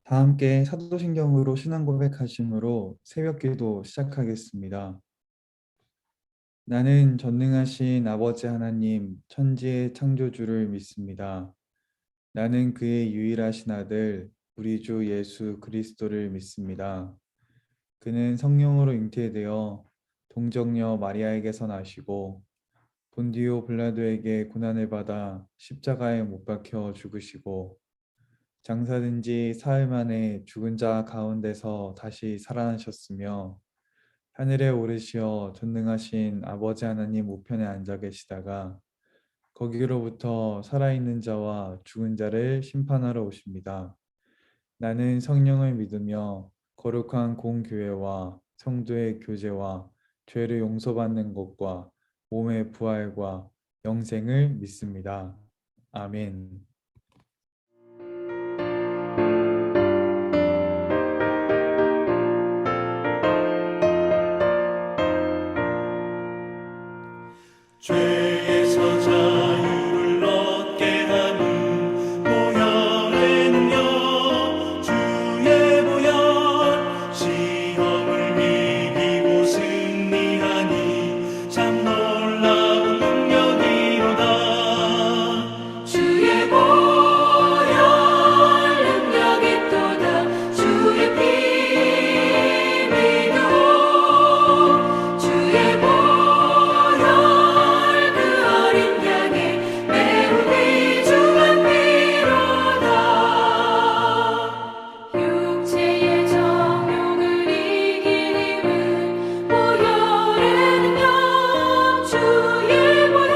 다 함께 사도신경으로 신앙 고백하심으로 새벽기도 시작하겠습니다. 나는 전능하신 아버지 하나님, 천지의 창조주를 믿습니다. 나는 그의 유일하신 아들, 우리 주 예수 그리스도를 믿습니다. 그는 성령으로 잉태되어 동정녀 마리아에게서 나시고 본디오 빌라도에게 고난을 받아 십자가에 못 박혀 죽으시고 장사된 지 사흘 만에 죽은 자 가운데서 다시 살아나셨으며 하늘에 오르시어 전능하신 아버지 하나님 우편에 앉아 계시다가 거기로부터 살아있는 자와 죽은 자를 심판하러 오십니다. 나는 성령을 믿으며 거룩한 공교회와 성도의 교제와 죄를 용서받는 것과 몸의 부활과 영생을 믿습니다. 아멘. 죄에서 자유를 얻게 하는 보혈의 능력 주의 보혈 시험을 이기고 승리하니 참 놀라운 능력이로다. 주의 보혈 능력이 또다. 주의 피 믿어 주의 보혈 육체의 정욕을 이길 힘은 보혈의 능력 주의 보혈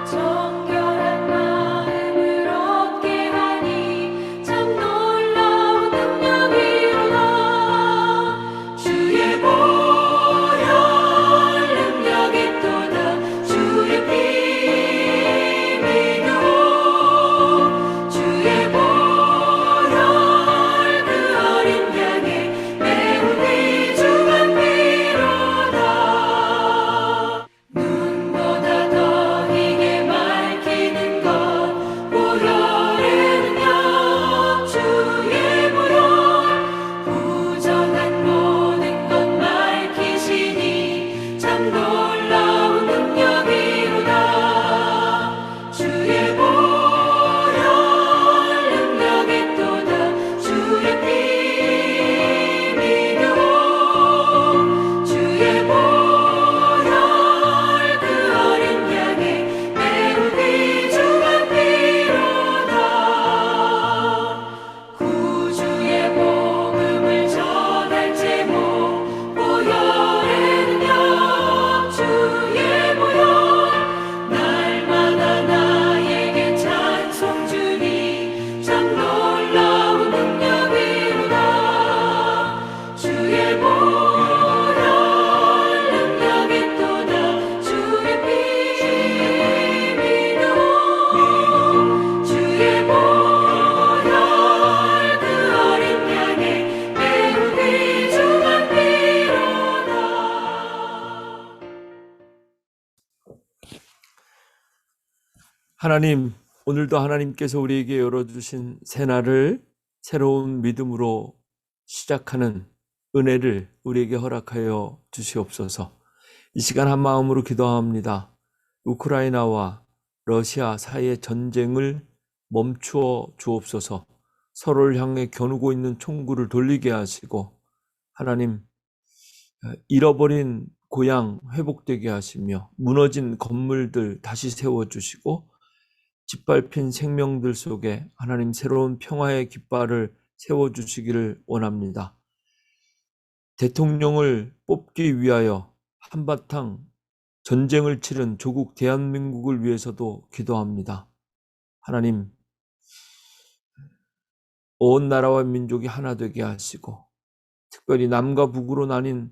정결한 마음을 얻게 하니 참 놀라운 능력이로다. 주의 보혈 능력이 또다. 주의 피 믿어 주의 보혈 그 어린 양의 매우 귀중한 피로다. 눈보다 더 희게 밝히는 것 보혈의 능력 주의 보혈 부정한 모든 것 밝히시니 참 놀라운 능력이로다. 주의 보혈 능력이 또다. 주의 피 믿어 주의 보혈 그 어린 양의 매우 귀중한 피로다. 구주의 복음을 전할 제목 보혈의 능력 주의 보혈 날마다 나에게 찬송 주니 참 놀라운 능력이로다. 주의 보혈 능력이 또다. 주의 피 믿어 주의 보혈 그 어린 양의 매우 귀중한 피로다. 하나님, 오늘도 하나님께서 우리에게 열어주신 새날을 새로운 믿음으로 시작하는 은혜를 우리에게 허락하여 주시옵소서. 이 시간 한 마음으로 기도합니다. 우크라이나와 러시아 사이의 전쟁을 멈추어 주옵소서. 서로를 향해 겨누고 있는 총구를 돌리게 하시고 하나님, 잃어버린 고향 회복되게 하시며 무너진 건물들 다시 세워주시고 짓밟힌 생명들 속에 하나님 새로운 평화의 깃발을 세워주시기를 원합니다. 대통령을 뽑기 위하여 한바탕 전쟁을 치른 조국 대한민국을 위해서도 기도합니다. 하나님, 온 나라와 민족이 하나 되게 하시고 특별히 남과 북으로 나뉜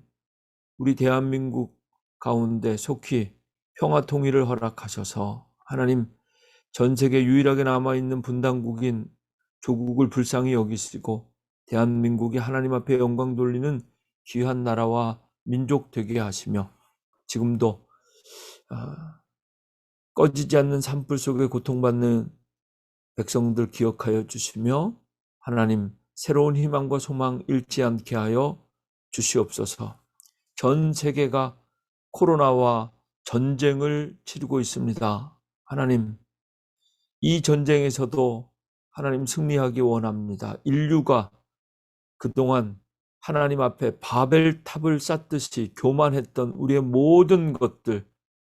우리 대한민국 가운데 속히 평화 통일을 허락하셔서 하나님 전 세계 유일하게 남아있는 분단국인 조국을 불쌍히 여기시고 대한민국이 하나님 앞에 영광 돌리는 귀한 나라와 민족 되게 하시며 지금도 꺼지지 않는 산불 속에 고통받는 백성들 기억하여 주시며 하나님 새로운 희망과 소망 잃지 않게 하여 주시옵소서. 전 세계가 코로나와 전쟁을 치르고 있습니다. 하나님, 이 전쟁에서도 하나님 승리하기 원합니다. 인류가 그동안 하나님 앞에 바벨탑을 쌓듯이 교만했던 우리의 모든 것들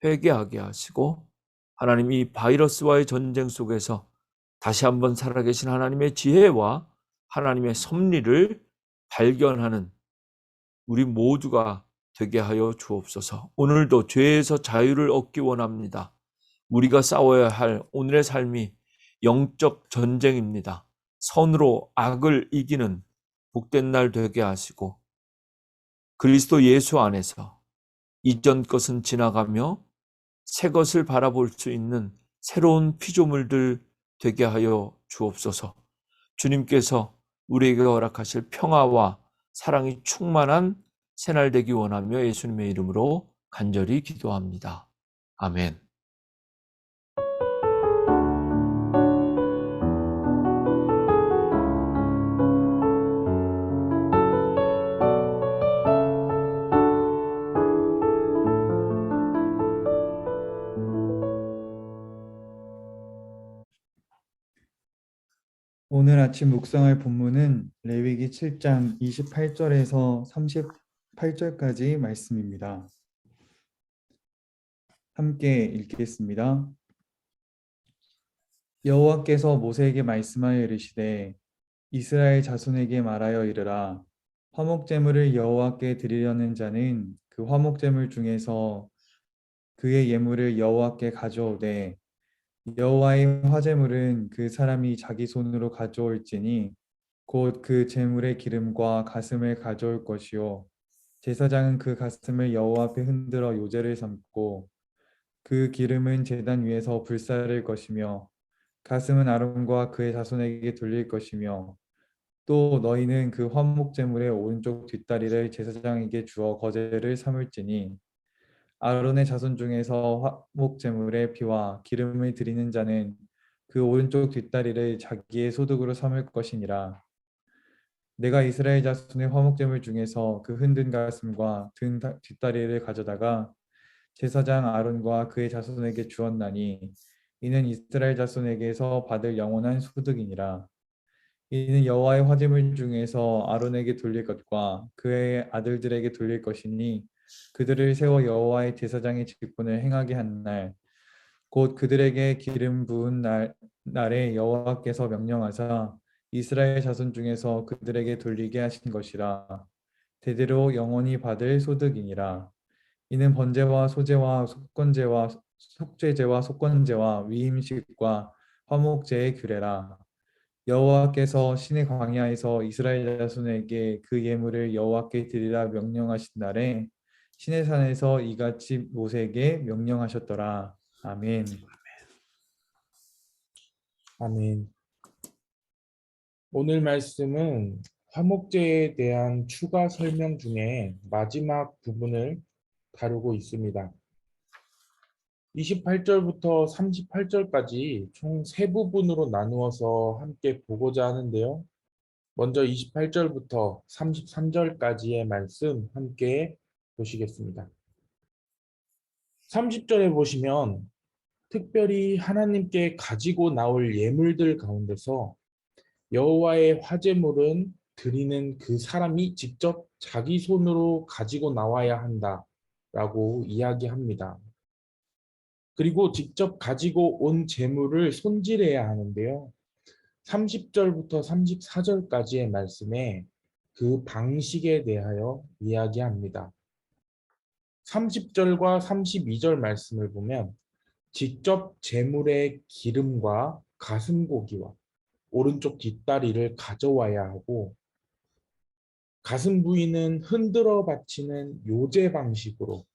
회개하게 하시고, 하나님 이 바이러스와의 전쟁 속에서 다시 한번 살아계신 하나님의 지혜와 하나님의 섭리를 발견하는 우리 모두가 되게 하여 주옵소서. 오늘도 죄에서 자유를 얻기 원합니다. 우리가 싸워야 할 오늘의 삶이 영적 전쟁입니다. 선으로 악을 이기는 복된 날 되게 하시고, 그리스도 예수 안에서 이전 것은 지나가며 새 것을 바라볼 수 있는 새로운 피조물들 되게 하여 주옵소서. 주님께서 우리에게 허락하실 평화와 사랑이 충만한 새날 되기 원하며 예수님의 이름으로 간절히 기도합니다. 아멘. 오늘 아침 묵상할 본문은 레위기 7장 28절에서 38절까지 말씀입니다. 함께 읽겠습니다. 여호와께서 모세에게 말씀하여 이르시되 이스라엘 자손에게 말하여 이르라. 화목 제물을 여호와께 드리려는 자는 그 화목 제물 중에서 그의 예물을 여호와께 가져오되 여호와의 화제물은 그 사람이 자기 손으로 가져올지니 곧 그 제물의 기름과 가슴을 가져올 것이요 제사장은 그 가슴을 여호와 앞에 흔들어 요제를 삼고 그 기름은 제단 위에서 불사를 것이며 가슴은 아론과 그의 자손에게 돌릴 것이며 또 너희는 그 화목 제물의 오른쪽 뒷다리를 제사장에게 주어 거제를 삼을지니 아론의 자손 중에서 화목 제물의 피와 기름을 드리는 자는 그 오른쪽 뒷다리를 자기의 소득으로 삼을 것이니라. 내가 이스라엘 자손의 화목 제물 중에서 그 흔든 가슴과 든 뒷다리를 가져다가 제사장 아론과 그의 자손에게 주었나니 이는 이스라엘 자손에게서 받을 영원한 소득이니라. 이는 여호와의 화제물 중에서 아론에게 돌릴 것과 그의 아들들에게 돌릴 것이니 그들을 세워 여호와의 제사장의 직분을 행하게 한 날 곧 그들에게 기름 부은 날에 여호와께서 명령하사 이스라엘 자손 중에서 그들에게 돌리게 하신 것이라. 대대로 영원히 받을 소득이니라. 이는 번제와 소제와 속건제와 속죄제와 속건제와 위임식과 화목제의 규례라. 여호와께서 신의 광야에서 이스라엘 자손에게 그 예물을 여호와께 드리라 명령하신 날에 신의 산에서 이같이 모세에게 명령하셨더라. 아멘. 아멘. 오늘 말씀은 화목제에 대한 추가 설명 중에 마지막 부분을 다루고 있습니다. 28절부터 38절까지 총 세 부분으로 나누어서 함께 보고자 하는데요. 먼저 28절부터 33절까지의 말씀 함께 보시겠습니다. 30절에 보시면 특별히 하나님께 가지고 나올 예물들 가운데서 여호와의 화제물은 드리는 그 사람이 직접 자기 손으로 가지고 나와야 한다라고 이야기합니다. 그리고 직접 가지고 온 제물을 손질해야 하는데요. 30절부터 34절까지의 말씀에 그 방식에 대하여 이야기합니다. 30절과 32절 말씀을 보면 직접 제물의 기름과 가슴 고기와 오른쪽 뒷다리를 가져와야 하고 가슴 부위는 흔들어 바치는 요제 방식으로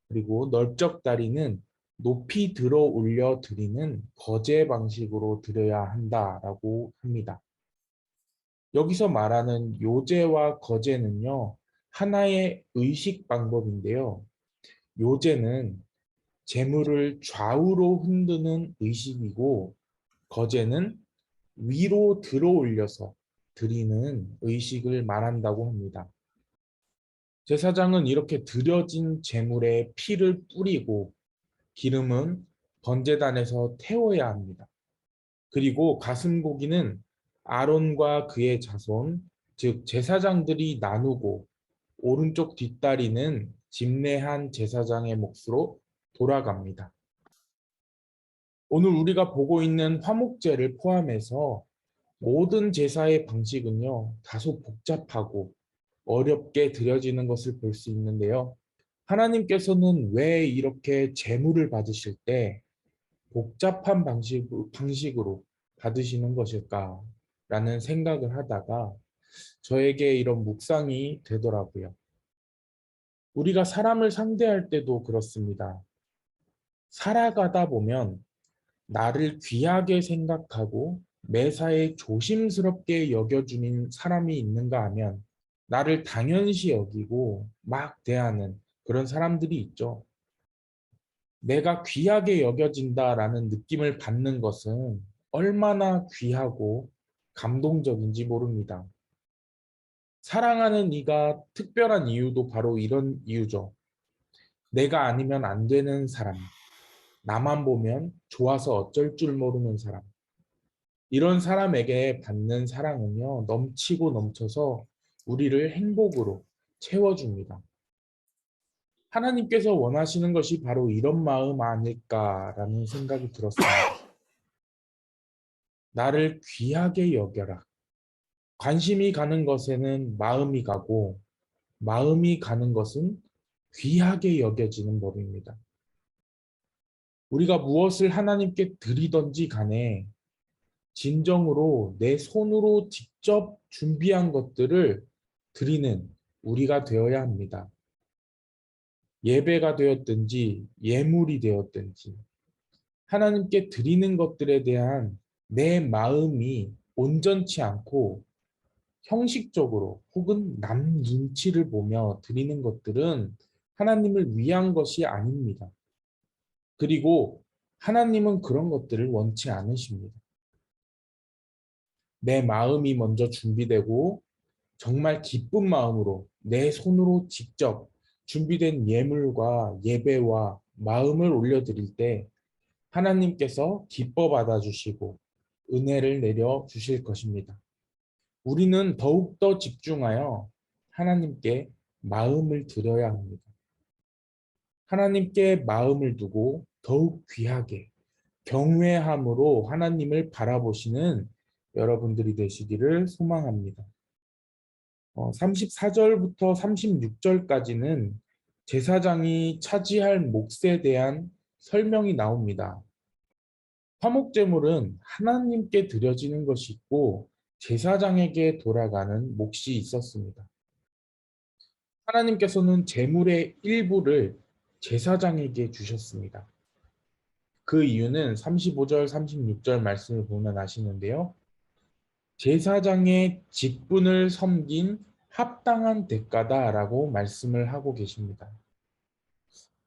그리고 넓적 다리는 높이 들어 올려 드리는 거제 방식으로 드려야 한다라고 합니다. 여기서 말하는 요제와 거제는요, 하나의 의식 방법인데요. 요제는 제물을 좌우로 흔드는 의식이고 거제는 위로 들어 올려서 드리는 의식을 말한다고 합니다. 제사장은 이렇게 드려진 제물에 피를 뿌리고 기름은 번제단에서 태워야 합니다. 그리고 가슴고기는 아론과 그의 자손, 즉 제사장들이 나누고 오른쪽 뒷다리는 집례한 제사장의 몫으로 돌아갑니다. 오늘 우리가 보고 있는 화목제를 포함해서 모든 제사의 방식은요, 다소 복잡하고 어렵게 드려지는 것을 볼 수 있는데요. 하나님께서는 왜 이렇게 제물을 받으실 때 복잡한 방식으로 받으시는 것일까라는 생각을 하다가 저에게 이런 묵상이 되더라고요. 우리가 사람을 상대할 때도 그렇습니다. 살아가다 보면 나를 귀하게 생각하고 매사에 조심스럽게 여겨주는 사람이 있는가 하면 나를 당연시 여기고 막 대하는 그런 사람들이 있죠. 내가 귀하게 여겨진다라는 느낌을 받는 것은 얼마나 귀하고 감동적인지 모릅니다. 사랑하는 이가 특별한 이유도 바로 이런 이유죠. 내가 아니면 안 되는 사람, 나만 보면 좋아서 어쩔 줄 모르는 사람. 이런 사람에게 받는 사랑은요, 넘치고 넘쳐서 우리를 행복으로 채워줍니다. 하나님께서 원하시는 것이 바로 이런 마음 아닐까라는 생각이 들었습니다. 나를 귀하게 여겨라. 관심이 가는 것에는 마음이 가고, 마음이 가는 것은 귀하게 여겨지는 법입니다. 우리가 무엇을 하나님께 드리든지 간에 진정으로 내 손으로 직접 준비한 것들을 드리는 우리가 되어야 합니다. 예배가 되었든지 예물이 되었든지 하나님께 드리는 것들에 대한 내 마음이 온전치 않고 형식적으로 혹은 남 눈치를 보며 드리는 것들은 하나님을 위한 것이 아닙니다. 그리고 하나님은 그런 것들을 원치 않으십니다. 내 마음이 먼저 준비되고 정말 기쁜 마음으로 내 손으로 직접 준비된 예물과 예배와 마음을 올려드릴 때 하나님께서 기뻐 받아주시고 은혜를 내려 주실 것입니다. 우리는 더욱더 집중하여 하나님께 마음을 드려야 합니다. 하나님께 마음을 두고 더욱 귀하게 경외함으로 하나님을 바라보시는 여러분들이 되시기를 소망합니다. 34절부터 36절까지는 제사장이 차지할 몫에 대한 설명이 나옵니다. 화목제물은 하나님께 드려지는 것이 있고 제사장에게 돌아가는 몫이 있었습니다. 하나님께서는 제물의 일부를 제사장에게 주셨습니다. 그 이유는 35절, 36절 말씀을 보면 아시는데요. 제사장의 직분을 섬긴 합당한 대가다라고 말씀을 하고 계십니다.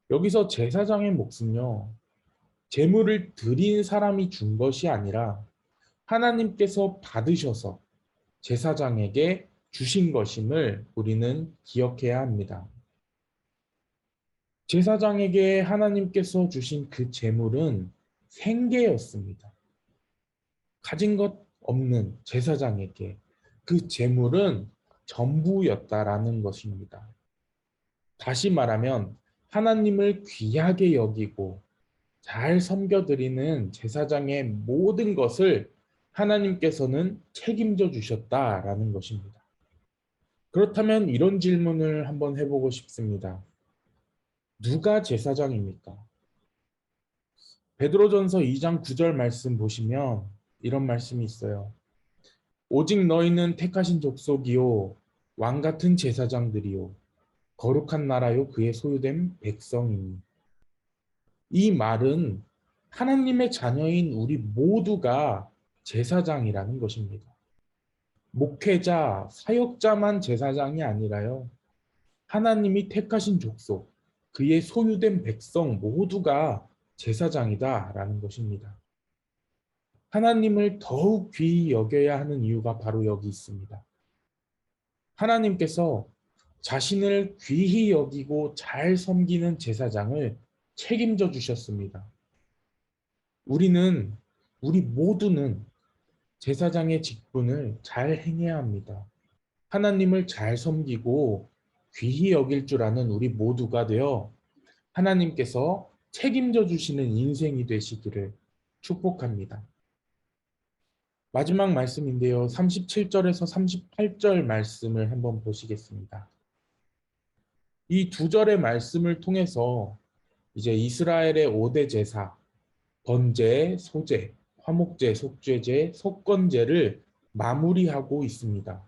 여기서 제사장의 몫은요, 제물을 드린 사람이 준 것이 아니라 하나님께서 받으셔서 제사장에게 주신 것임을 우리는 기억해야 합니다. 제사장에게 하나님께서 주신 그 제물은 생계였습니다. 가진 것 없는 제사장에게 그 제물은 전부였다라는 것입니다. 다시 말하면 하나님을 귀하게 여기고 잘 섬겨드리는 제사장의 모든 것을 하나님께서는 책임져 주셨다라는 것입니다. 그렇다면 이런 질문을 한번 해보고 싶습니다. 누가 제사장입니까? 베드로전서 2장 9절 말씀 보시면 이런 말씀이 있어요. 오직 너희는 택하신 족속이요 왕 같은 제사장들이요 거룩한 나라요 그의 소유된 백성이니. 이 말은 하나님의 자녀인 우리 모두가 제사장이라는 것입니다. 목회자, 사역자만 제사장이 아니라요. 하나님이 택하신 족속, 그의 소유된 백성 모두가 제사장이다라는 것입니다. 하나님을 더욱 귀히 여겨야 하는 이유가 바로 여기 있습니다. 하나님께서 자신을 귀히 여기고 잘 섬기는 제사장을 책임져 주셨습니다. 우리 모두는 제사장의 직분을 잘 행해야 합니다. 하나님을 잘 섬기고 귀히 여길 줄 아는 우리 모두가 되어 하나님께서 책임져 주시는 인생이 되시기를 축복합니다. 마지막 말씀인데요. 37절에서 38절 말씀을 한번 보시겠습니다. 이 두 절의 말씀을 통해서 이제 이스라엘의 5대 제사, 번제, 소제, 화목제, 속죄제, 속건제를 마무리하고 있습니다.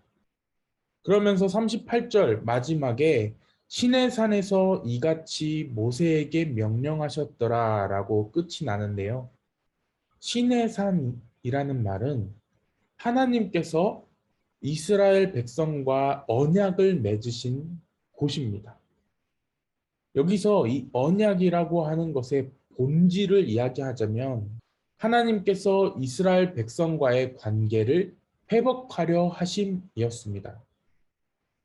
그러면서 38절 마지막에 시내 산에서 이같이 모세에게 명령하셨더라 라고 끝이 나는데요. 시내 산이라는 말은 하나님께서 이스라엘 백성과 언약을 맺으신 곳입니다. 여기서 이 언약이라고 하는 것의 본질을 이야기하자면 하나님께서 이스라엘 백성과의 관계를 회복하려 하심이었습니다.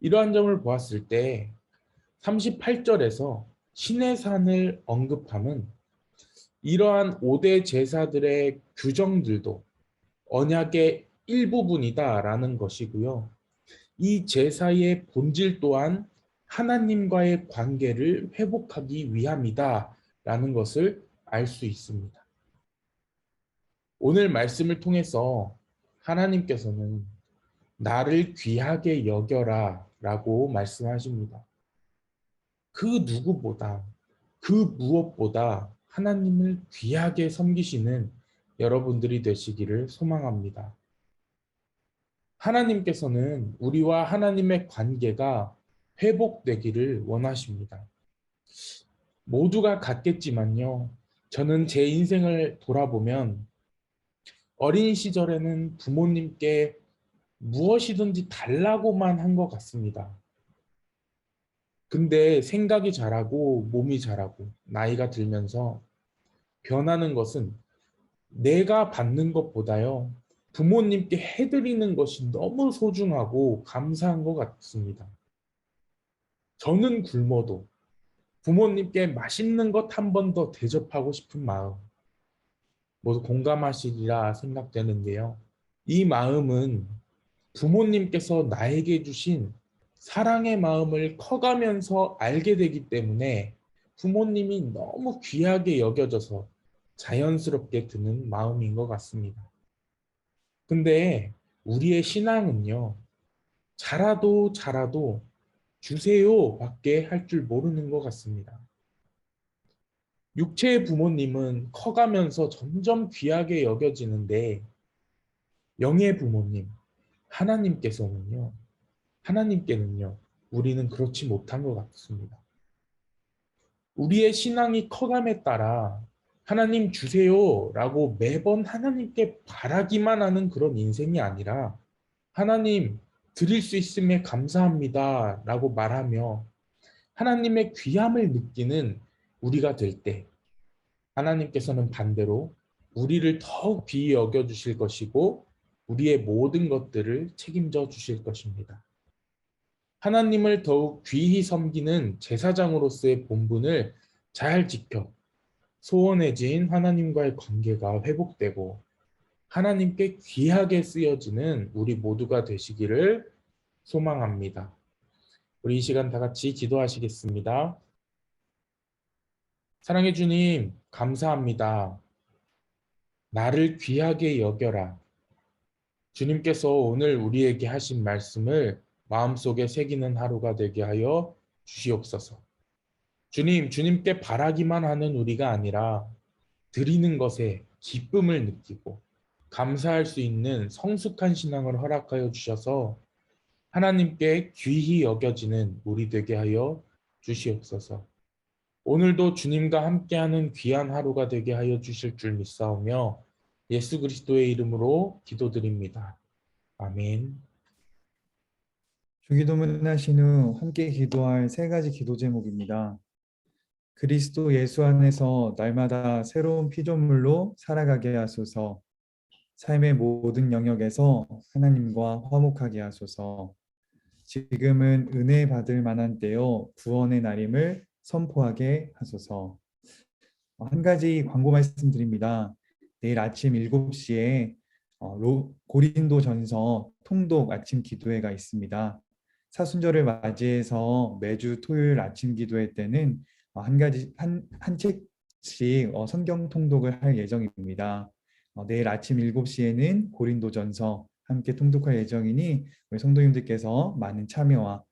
이러한 점을 보았을 때 38절에서 신의 산을 언급함은 이러한 5대 제사들의 규정들도 언약의 일부분이다라는 것이고요. 이 제사의 본질 또한 하나님과의 관계를 회복하기 위함이다라는 것을 알 수 있습니다. 오늘 말씀을 통해서 하나님께서는 나를 귀하게 여겨라 라고 말씀하십니다. 그 누구보다, 그 무엇보다 하나님을 귀하게 섬기시는 여러분들이 되시기를 소망합니다. 하나님께서는 우리와 하나님의 관계가 회복되기를 원하십니다. 모두가 같겠지만요. 저는 제 인생을 돌아보면 어린 시절에는 부모님께 무엇이든지 달라고만 한 것 같습니다. 근데 생각이 자라고 몸이 자라고 나이가 들면서 변하는 것은 내가 받는 것보다요. 부모님께 해드리는 것이 너무 소중하고 감사한 것 같습니다. 저는 굶어도 부모님께 맛있는 것 한 번 더 대접하고 싶은 마음. 모두 공감하시리라 생각되는데요. 이 마음은 부모님께서 나에게 주신 사랑의 마음을 커가면서 알게 되기 때문에 부모님이 너무 귀하게 여겨져서 자연스럽게 드는 마음인 것 같습니다. 근데 우리의 신앙은요, 자라도 주세요 밖에 할 줄 모르는 것 같습니다. 육체의 부모님은 커가면서 점점 귀하게 여겨지는데 영의 부모님, 하나님께는요, 우리는 그렇지 못한 것 같습니다. 우리의 신앙이 커감에 따라 하나님 주세요 라고 매번 하나님께 바라기만 하는 그런 인생이 아니라 하나님 드릴 수 있음에 감사합니다 라고 말하며 하나님의 귀함을 느끼는 우리가 될 때 하나님께서는 반대로 우리를 더욱 귀히 여겨주실 것이고 우리의 모든 것들을 책임져 주실 것입니다. 하나님을 더욱 귀히 섬기는 제사장으로서의 본분을 잘 지켜 소원해진 하나님과의 관계가 회복되고 하나님께 귀하게 쓰여지는 우리 모두가 되시기를 소망합니다. 우리 이 시간 다 같이 기도하시겠습니다. 사랑해 주님, 감사합니다. 나를 귀하게 여겨라. 주님께서 오늘 우리에게 하신 말씀을 마음속에 새기는 하루가 되게 하여 주시옵소서. 주님께 바라기만 하는 우리가 아니라 드리는 것에 기쁨을 느끼고 감사할 수 있는 성숙한 신앙을 허락하여 주셔서 하나님께 귀히 여겨지는 우리 되게 하여 주시옵소서. 오늘도 주님과 함께하는 귀한 하루가 되게 하여 주실 줄 믿사오며 예수 그리스도의 이름으로 기도드립니다. 아멘. 주기도문 하신 후 함께 기도할 세 가지 기도 제목입니다. 그리스도 예수 안에서 날마다 새로운 피조물로 살아가게 하소서. 삶의 모든 영역에서 하나님과 화목하게 하소서. 지금은 은혜 받을 만한 때요 구원의 날임을 선포하게 하소서. 한 가지 광고 말씀드립니다. 내일 아침 7시에 고린도전서 통독 아침 기도회가 있습니다. 사순절을 맞이해서 매주 토요일 아침 기도회 때는 한 책씩 성경 통독을 할 예정입니다. 내일 아침 7시에는 고린도전서 함께 통독할 예정이니 우리 성도님들께서 많은 참여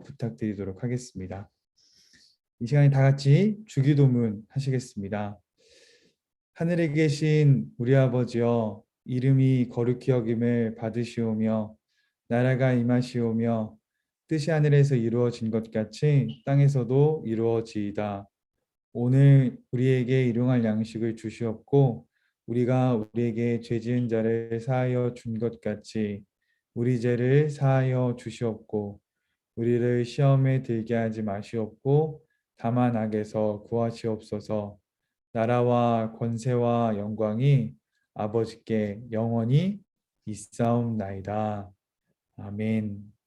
부탁드리도록 하겠습니다. 이 시간에 다 같이 주기도문 하시겠습니다. 하늘에 계신 우리 아버지여, 이름이 거룩히 여김을 받으시오며 나라가 임하시오며 뜻이 하늘에서 이루어진 것 같이 땅에서도 이루어지이다. 오늘 우리에게 일용할 양식을 주시옵고 우리가 우리에게 죄 지은 자를 사하여 준 것 같이 우리 죄를 사하여 주시옵고 우리를 시험에 들게 하지 마시옵고 다만 악에서 구하시옵소서. 나라와 권세와 영광이 아버지께 영원히 있사옵나이다. 아멘.